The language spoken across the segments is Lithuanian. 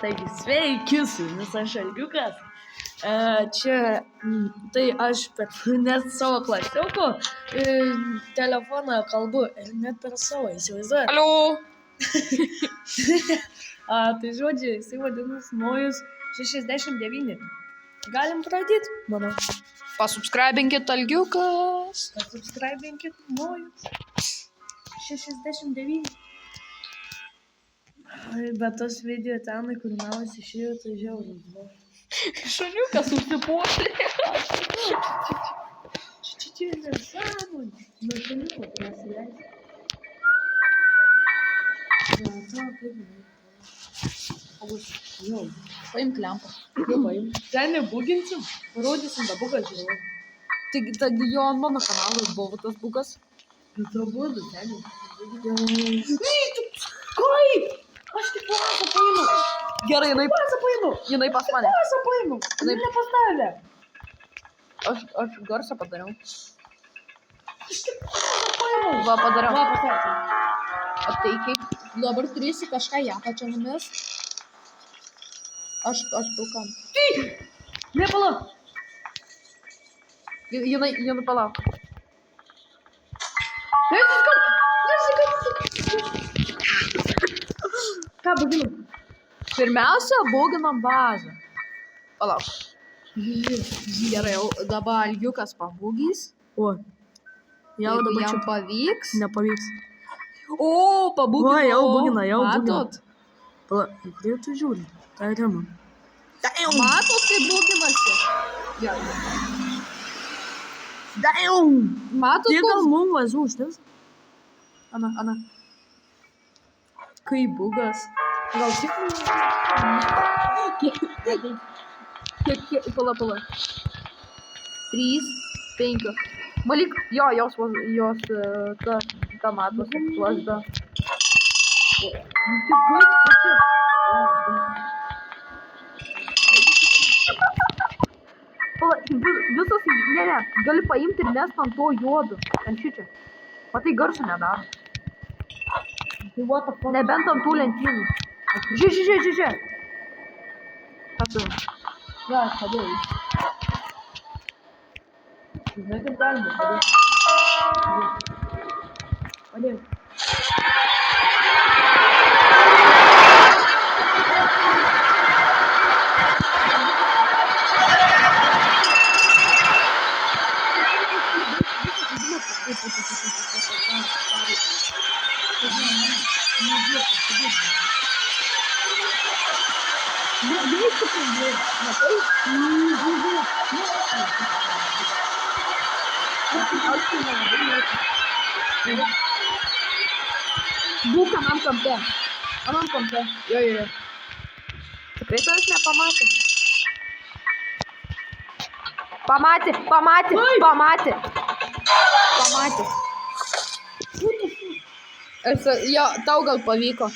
Taigi, sveiki, su jumis aš Algiukas. Čia, tai aš net savo klasioko telefoną kalbu ir net per savo, įsivaizduoju. Alio. Tai žodžiu, jisai vadinasi Nojus 69. Galim pradėti, manau. Pasubscribinkit Algiukas. Pasubscribinkit Nojus 69. Bet tos video tenai, kur namas išėjo, tai žiaurus buvo. Šuniukas užsipuolė. Čia nesąmonė. Nuo šuniuko prasileisi. Jau. Paimk lempą. Jau paim. Ten nebuginsim, parodysim tą buką žiūrovą. Taigi jo ant mano kanalo buvo tas bukas. Bet to būdu, ten jau. Kaip? Aš tik pasą painu. Gerai, Pasą painu. jinai pas mane. Pasą painu. Jinai nepastavė. Aš garsą padariau. Aš tik pasą painu. Va, padariau. Va, pastatė. Ateikiai. Dabar turėsi kažką ją pačią numest. Aš pilkam. Nepalauk. Jinai palauk. Ką buginam? Pirmiausia, boginam bazą. Palauk. Gerai, jau dabar Algiukas pabūgys. O. Jau dabar Jam čia pavyks. nepavyks. O, pabūgino. Va, jau bugina, jau Matot? Pala, į kurį tu žiūri? Tai tema. Matot, kaip būginasi? Gerai. Matot, Tiek gal koks... mum vazų užtins? Ana. Kai bugas. Gal tik... Kiek, pala. 3, 5. Malik, jo, jos ta matos plasda. Pala, visos, ne, gali paimti ir mest ant to juodu, ant šičia. Matai, garsu nedaro. Nebent ant tų lentynų. Žiūrėk. Ką tu? Va, padėjau. Žinai, kaip galima, padėjau. Būk anam kampe. Jo. Tikrai tavęs nepamatė. Pamatė. Jo, tau gal pavyko.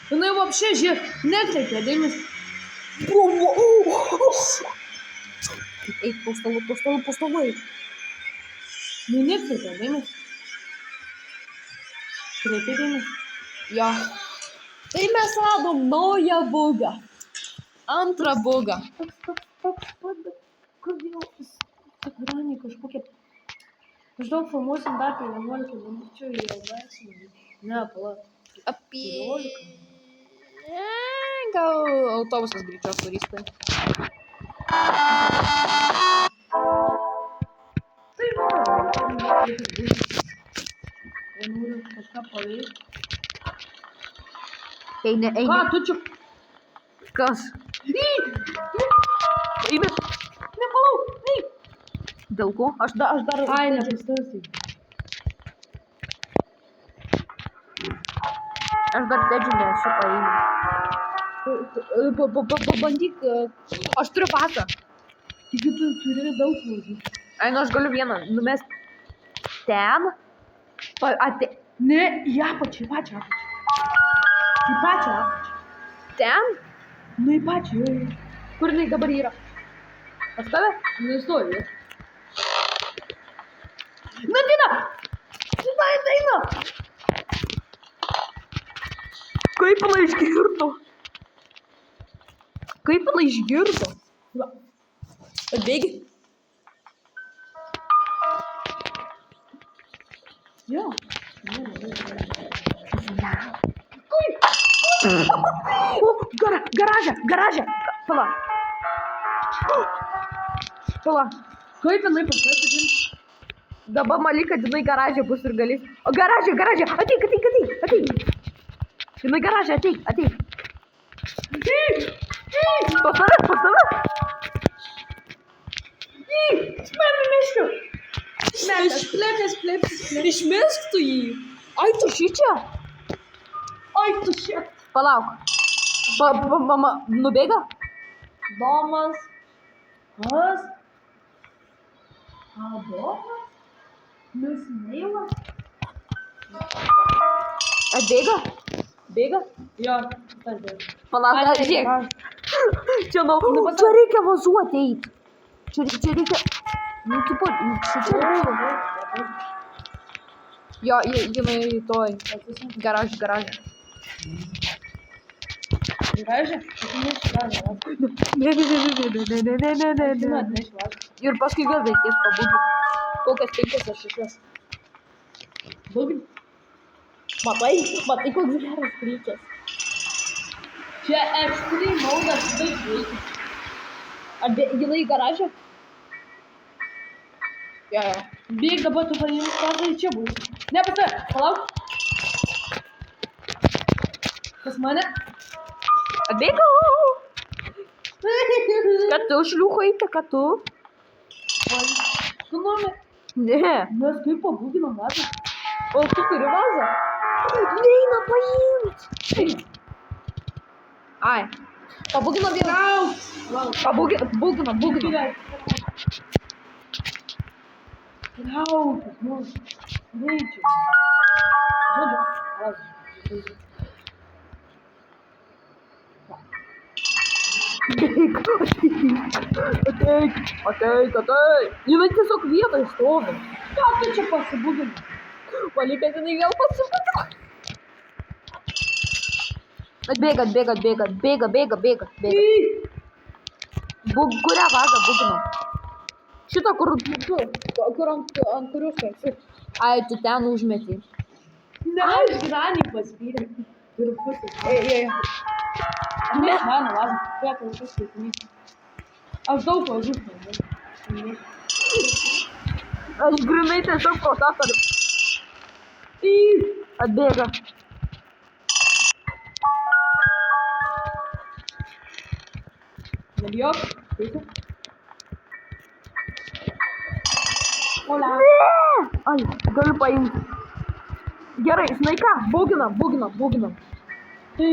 Jinai вообще, žiūrėk, nekreipia dėmesį. Eik po stalu. Nu, nekreipia dėmesį. Kreipia dėmesį. Jo. Tai mes radom naują bugą. Antrą bugą. Kodėl ekraniai kažkokie... Maždaug filmuosim dar apie 11 minučių ir jau baigsim. Ne, pala. Apie... Gal autobusas greičiau turės tai. Tai va, noriu kažką paveikti. Eini. Ką, tu čia? Kas? Eime. Nepalauk, eik. Dėl ko? Aš dar... Ai, nepastasiai. Aš dar dedžiu nesu paėmęs. Pabandyk... Aš turiu pasą. Tik tu turi daug vazų. Ai, nu aš galiu vieną numest ten. Ne, į apačią, į pačią apačią. Į pačią apačią. Ten? Nu, į pačią, jau. Kur jinai dabar yra? Pas tave? Nestovi. Na, Dina! Šitą ateina! Kaip jinai iškirto? Kaip jinai išgirdo? Atbėgi. Jo. Garaže. Pala. Kaip jinai pasakė? Dabar mali, kad jinai garaže bus ir galės. O garaže. Ateik. Jinai garaže, ateik. Pas tave. Slėpės. Išmesk tu jį. Ai, tu šičia? Ai, tu šia. Palauk. Mama, nubėga? Domas. Kas? Domas? Nusineilas? Atbėga? Bėga? Jo, tas bėga. Palauk, žiūrėk. Čia reikia vazuoti eit. Čia reikia... Nu, tipo, čia reikia. Jo, jinai toj. Garaže. Garaže? Ne. Ir paskui vėl reikės pabūti. Kokias 5 ar 6. Būgin. Matai, koks geras reikias. Čia extreme modas taip veikia. Ar jinai garaže? Jo. Bėg dabar tu paimk kartą ir čia bus. Ne, pas tave. Palauk. Pas mane. Atbėgau. Kad tu šliuchaitė, kad tu? Tu nori? Ne. Mes kaip pabūginom vazą. O tu turi vazą? Neina paimt. Ai. Pabūginom vieną. Pabūginom. Traukis, nu. Greičiau. Žodžiu. Ateik. Jinai tiesiog vietoj stovi. Ką tu čia pasibūgini? Palik, kad jinai vėl pasibūgino. Atbėga. Kurią vazą būginom? Šitą, kur ant kurios esi. Ai, tu ten užmeti. Ne, aš granį paspyrė. Ir pusė. Ej. Ne, mano vazą. Kuo klausus skaitinys. Aš daug važiu. Aš grinai tiesiog pro tą turiu. Atbėga. Nebijok. Ola. Ai, galiu paimti. Gerai, žinai ką? Būginam. Tai...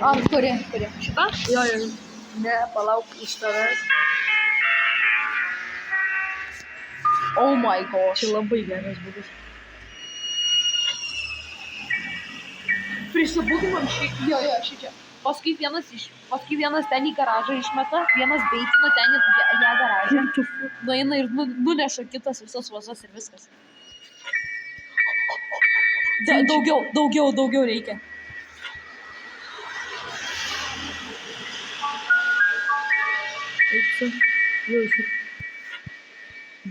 Ar kuri? Šitą? Jo. Ne, palauk iš tavęs. Oh my god. Čia labai geras būdas. Prisibūginom šį. Jo, šičia. Paskui vienas ten į garažą išmeta, vienas beitina ten į ją garažą. Nueina ir nuneša kitas visas vazas ir viskas. Daugiau reikia.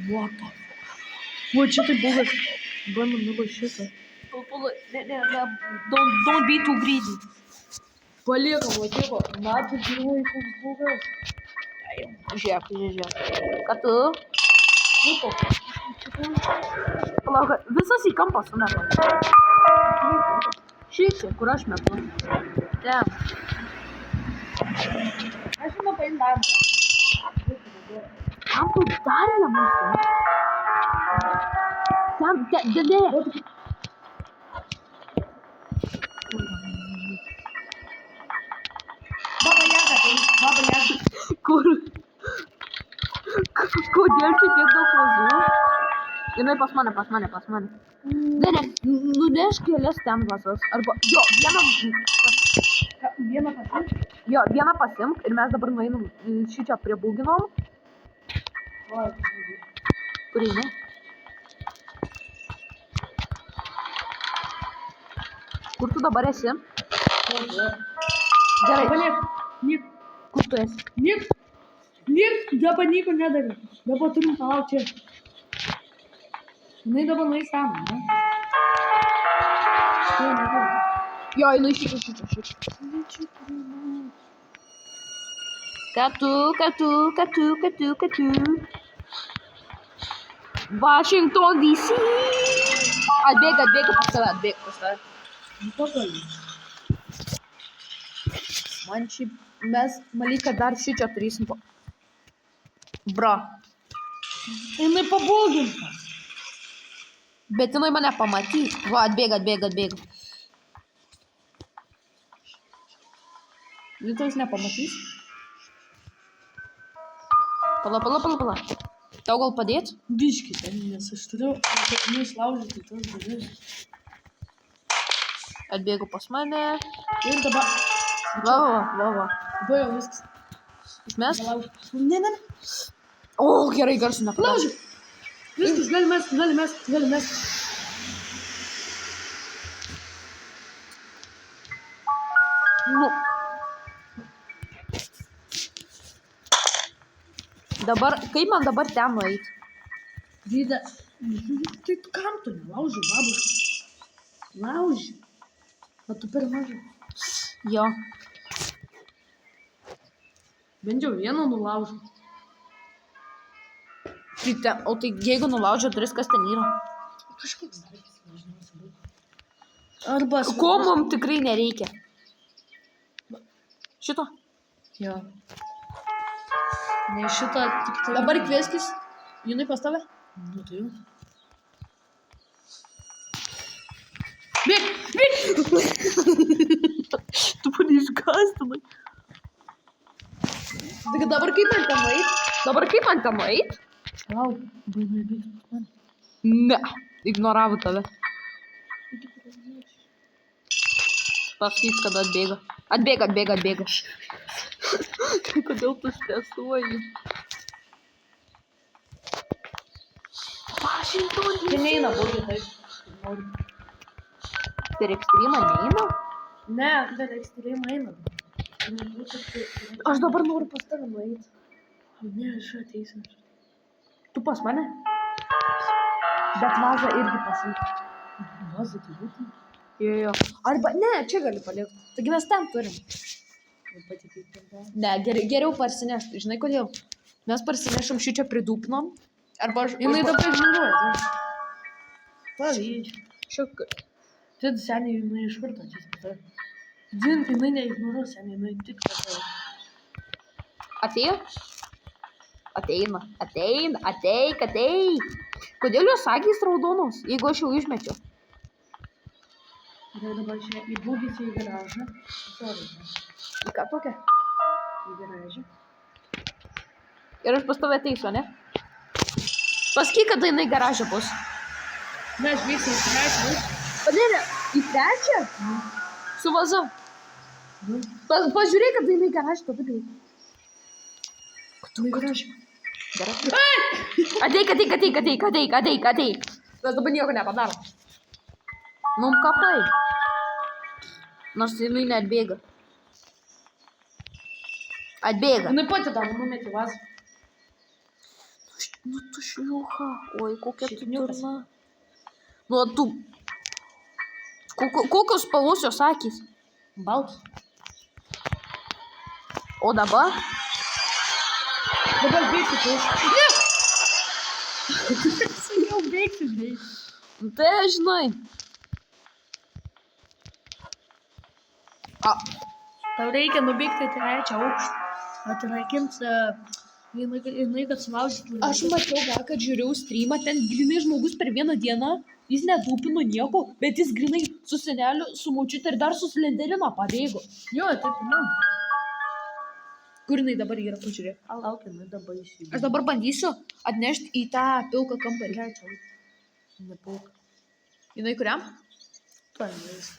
What the fuck? Va, čia tai buvęs. Bandom dabar šitą. Don't be too greedy. Paliekam, vatiko. Natų gyvai koks buvęs. Žiūrėk. Ką tu? Palauk, visas į kampą sumetam. Šičia, kur aš metu. Ten. Aš žinau paim dar. Kam tu dar nemustu? Ten, dėdė. Baba Jaga. Kur? Kodėl čia tiek daug vazų? Jinai pas mane. Ne, nunešk kelias ten vazas. Arba, jo, vieną pasimk ir mes dabar nueinam šičia prie būginom. Kur eini? Kur tu dabar esi? Gerai. Paliek. Nik. Kur tu esi? Nik. Nik. Dabar nieko nedarė. Dabar turim palaukti čia. Jinai dabar nueis ten, ne? Štai, nedarė. Jo, jinai šičia. Katu. Washington DC. Atbėga pas tave. Nu, pagali. Man šiaip, mes Malika dar šičia turėsim po... Bra. Jinai pabūginta. Bet jinai mane pamatys. Va, atbėga. Rytoj jis nepamatys. Pala. Tau gal padėt? Biškį ten, nes aš turiu, kad neišlaužyti tos duris. Atbėgu pas mane. Ir dabar, Va. dabar jau viskas. Mes? Laužiu. Ne. O, gerai, garsu nepadarė. Laužiu. Viskas, gali mest. Nu. Dabar, kaip man dabar ten nueit? Vida. Tai kam tu nelauži, babus? Lauži. O tu per mažai. Jo. Bent jau vieną nulaužiu. O tai jeigu nulaužia duris, kas ten yra? Kažkoks daiktas, nežinau. Arba... Ko mums tikrai nereikia? Šito? Jo. Ne šitą tik tai... Dabar kvieskis. Jinai pas tave? Nu tai jau. Bėk! Tu mane išgąsdinai. Tai dabar kaip man ten nueit? Lauk, baimai bėgs pas mane. Ne. Ignoravo tave. Pasakys, kada atbėga. Atbėga. Kodėl tu stresuoji? Tai neina būti taip. Noriu. Per ekstremą neina? Ne, per ekstremą eina. Aš dabar noriu pas tave nueit. Ne, aš ateisiu. Tu pas mane? Bet vazą irgi pasiimti. Vazą tai būtent. Jo. Arba, ne, čia gali palikti. Taigi mes ten turim. Ne, geriau parsinešti. Žinai kodėl? Mes parsinešam šičia pridūpinam. Arba aš... Jinai dabar ignoruoja. Pavyzdžiui. Šiok... Tai seniai jinai iš karto atsispatai. Dzin, jinai neignoruoja seniai, jinai tik pasai. Atėjo? Ateik. Kodėl jos akys raudonos, jeigu aš jau išmečiau? Tai dabar čia įbūgyti į garažą. Sorry. Į ką tokia? Į garažą. Ir aš pas tave ateisiu, ne? Pasakyk, kada jinai garaže bus. Mes vyksim į trečią. Ne, į trečią? Su vaza. Nu, Pažiūrėk, kada jinai garaže, tada gali. tu į garažą. Gerai. Ateik. Mes dabar nieko nepadarom. Mum kapai. Nors jinai neatbėga. Atbėga. Jinai pati tam numetė vazą. Nu tu šliucha. Oi, kokia tu Šikniukas. durna. Nu, tu. Kokios spalvos jos akys? Baltas. O dabar? Dabar bėgti tu. Ne! Sakiau bėgti, greit. Nu, tai žinai. Tau reikia nubėgti į trečią aukštą. Atrakins, jinai kad sulaužytų. Aš mačiau vakar, žiūrėjau streamą, ten grinai žmogus per vieną dieną, jis nedūpino nieko, bet jis grinai su seneliu, su močiute ir dar su slenderino pabėgo. Jo, taip, man. Kur jinai dabar yra, pažiūrėk. Lauk, jinai dabar išėjė. Aš dabar bandysiu atnešti į tą pilką kambarį. Trečią aukštą. Nepulk. Jinai kuriam? Tuo neis.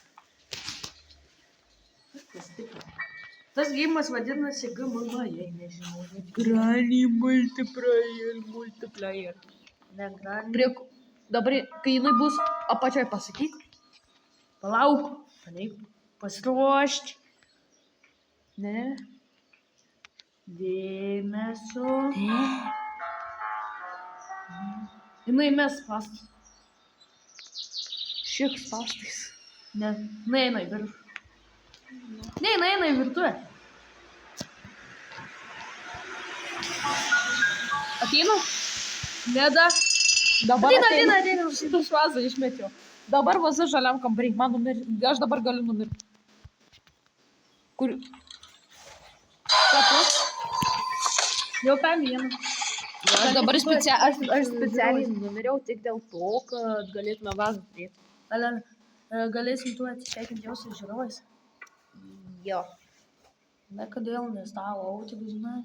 Tas gėjimas vadinasi GMM, jei nežinau. Granny multiplayer. Ne, Granny. Prie, dabar, kai jinai bus apačioj, pasakyk. Palauk. Paneik. Pasiruošti. Ne. Dėmesio. Jinai mes pastas. Šiek spastais. Ne, neina į viršų. Ne, eina į virtuvę. Ateina? Neda. Dabar Ateina. Šitą švazą išmetėjau. Dabar vaza žaliam kambarį. Man numirti. Aš dabar galiu numirti. Kur? Ką tu? Jau PM1. Aš dabar specialiai numiriau tik dėl to, kad galėtume vazą turėti. Ale, galėsim tu atsisveikinti jau su žiūrovais. Jo. Ne, kodėl, nes tavo autikus, žinai.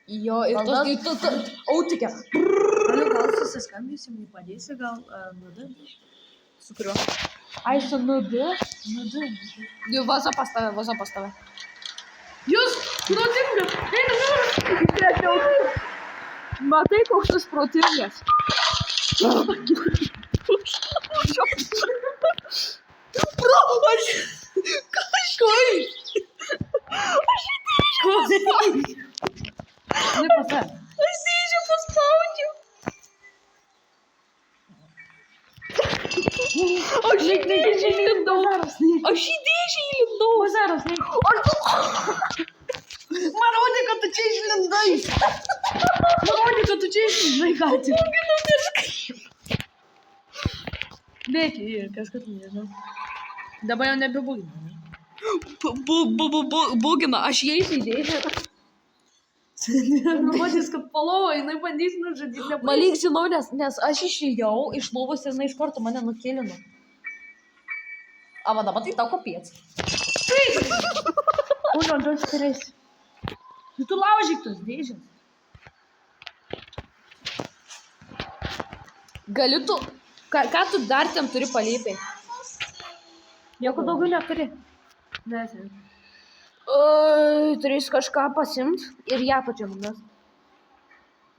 Jo, ir Valdas? tos autikė. Galiu gal susiskambysim, jį padėsi, gal nudu. Su kuriuo? Ai, su nudu? Nudu. Jau vaza pas tave. Jūs, protingas, eina. Matai, koks tas protingas. Ne pas tave. Aš dėžiu paspaudžiu. Aš į dėžį įlindau. Bazaras, ne. Man rodė, kad tu čia išlindai. Ką tik. Bėki, kažkas nežinau. Dabar jau nebebūgina. Būgina, aš įeisiu į dėžę. Rodys, kad palovo, jinai bandys nužudyti. Man lyg žinau, nes aš išėjau iš lovos ir jinai iš karto mane nukėlino. A, va dabar tai tau kopiec. Uno, du, tris. Tu laužyk tos dėžės. Galiu tu... Ką tu dar ten turi palypiai? Nieko daugiau neturi. Nesėn. Turėsi kažką pasimt ir ją pačią numes.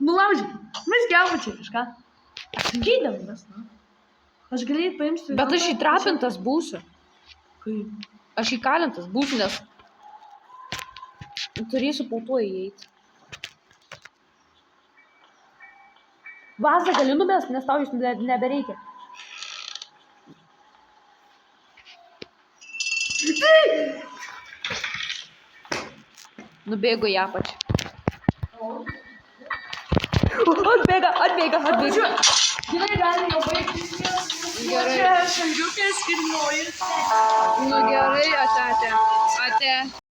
Nulaužyk. Mes gelbačiai kažką. Gydam mes, na. Aš galėjai paimsiu. Bet aš įtrapintas būsiu. Kaip? Aš įkalintas būsiu, nes... Turėsiu po to įeiti. Vazą gali numest, nes tau jis nebereikia. Nubėgo į apačią. Atbėga. Gerai, galim jau baigti. Gerai. Čia šaldiukės ir nojus. Nu gerai, ate.